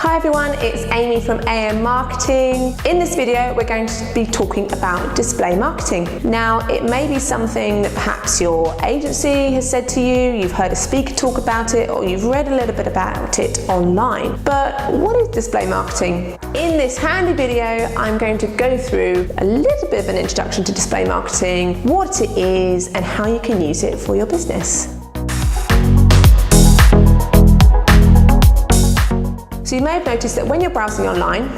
Hi everyone, it's Amy from AM Marketing. In this video, we're going to be talking about display marketing. Now, it may be something that perhaps your agency has said to you, you've heard a speaker talk about it, or you've read a little bit about it online. But what is display marketing? In this handy video, I'm going to go through a little bit of an introduction to display marketing, what it is, and how you can use it for your business. So you may have noticed that when you're browsing online,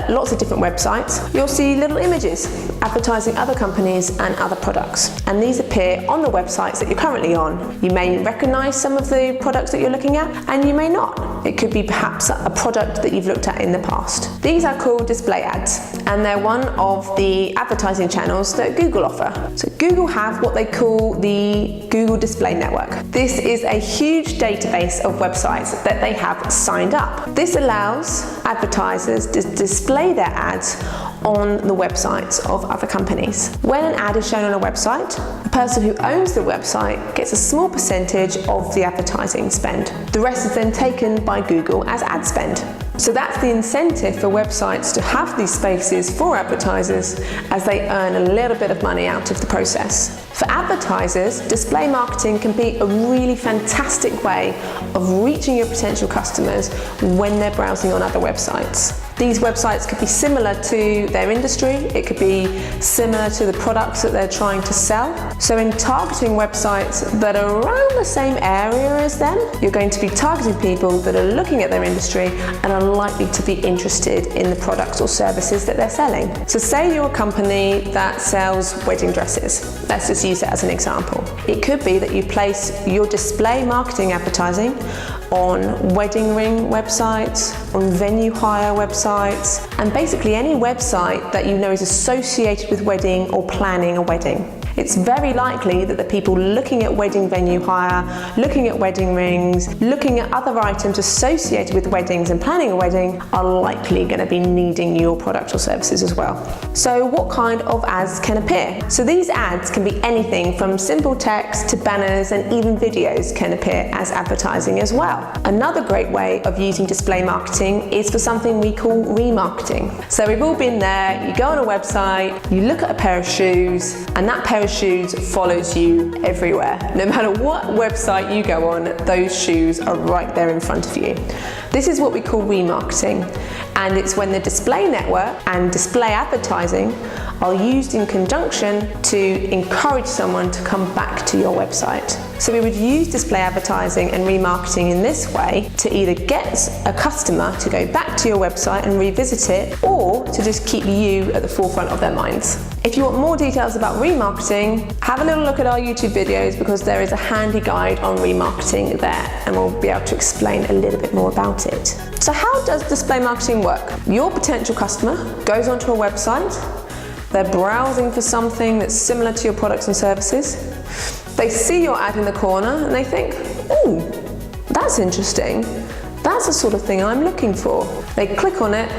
lots of different websites, you'll see little images advertising other companies and other products. And these appear on the websites that you're currently on. You may recognize some of the products that you're looking at, and you may not. It could be perhaps a product that you've looked at in the past. These are called display ads, and they're one of the advertising channels that Google offer. So Google have what they call the Google Display Network. This is a huge database of websites that they have signed up. This allows advertisers to display their ads on the websites of other companies. When an ad is shown on a website, the person who owns the website gets a small percentage of the advertising spend. The rest is then taken by Google as ad spend. So that's the incentive for websites to have these spaces for advertisers, as they earn a little bit of money out of the process. For advertisers, display marketing can be a really fantastic way of reaching your potential customers when they're browsing on other websites. These websites could be similar to their industry, it could be similar to the products that they're trying to sell. So in targeting websites that are around the same area as them, you're going to be targeting people that are looking at their industry and are likely to be interested in the products or services that they're selling. So say you're a company that sells wedding dresses. Let's just use it as an example. It could be that you place your display marketing advertising on wedding ring websites, on venue hire websites, and basically any website that you know is associated with wedding or planning a wedding. It's very likely that the people looking at wedding venue hire, looking at wedding rings, looking at other items associated with weddings and planning a wedding are likely going to be needing your product or services as well. So what kind of ads can appear? So these ads can be anything from simple text to banners, and even videos can appear as advertising as well. Another great way of using display marketing is for something we call remarketing. So we've all been there, you go on a website, you look at a pair of shoes, and that pair of shoes follows you everywhere. No matter what website you go on, those shoes are right there in front of you. This is what we call remarketing, and it's when the display network and display advertising are used in conjunction to encourage someone to come back to your website. So we would use display advertising and remarketing in this way to either get a customer to go back to your website and revisit it, or to just keep you at the forefront of their minds. If you want more details about remarketing, have a little look at our YouTube videos, because there is a handy guide on remarketing there, and we'll be able to explain a little bit more about it. So how does display marketing work? Your potential customer goes onto a website, they're browsing for something that's similar to your products and services. They see your ad in the corner and they think, ooh, that's interesting. That's the sort of thing I'm looking for. They click on it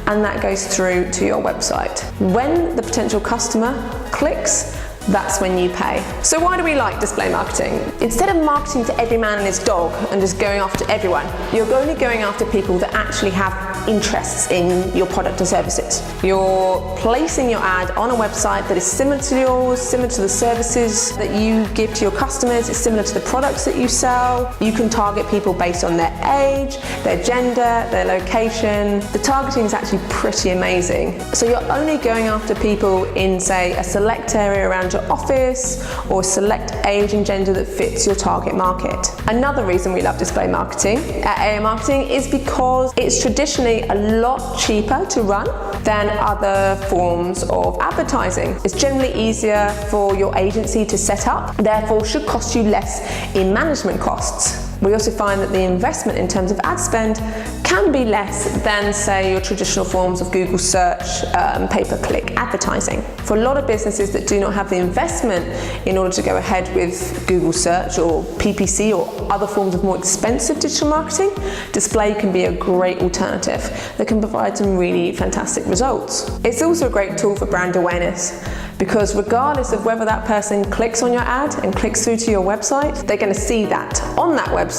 and that goes through to your website. When the potential customer clicks, that's when you pay. So why do we like display marketing? Instead of marketing to every man and his dog and just going after everyone, you're only going after people that actually have interests in your product and services. You're placing your ad on a website that is similar to yours, similar to the services that you give to your customers, it's similar to the products that you sell. You can target people based on their age, their gender, their location. The targeting is actually pretty amazing. So you're only going after people in, say, a select area around your office, or select age and gender that fits your target market. Another reason we love display marketing at AM Marketing is because it's traditionally a lot cheaper to run than other forms of advertising. It's generally easier for your agency to set up, therefore should cost you less in management costs. We also find that the investment in terms of ad spend can be less than, say, your traditional forms of Google search, pay-per-click advertising. For a lot of businesses that do not have the investment in order to go ahead with Google search or PPC or other forms of more expensive digital marketing, display can be a great alternative that can provide some really fantastic results. It's also a great tool for brand awareness, because regardless of whether that person clicks on your ad and clicks through to your website, they're going to see that on that website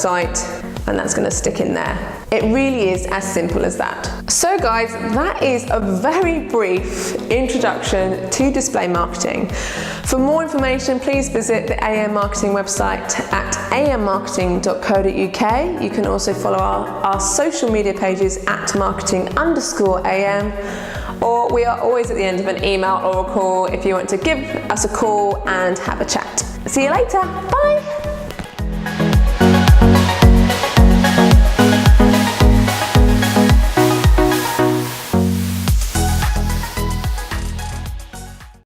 and that's going to stick in there. It really is as simple as that. So guys, that is a very brief introduction to display marketing. For more information, please visit the AM Marketing website at ammarketing.co.uk. You can also follow our social media pages at marketing_AM, or we are always at the end of an email or a call if you want to give us a call and have a chat. See you later. Bye.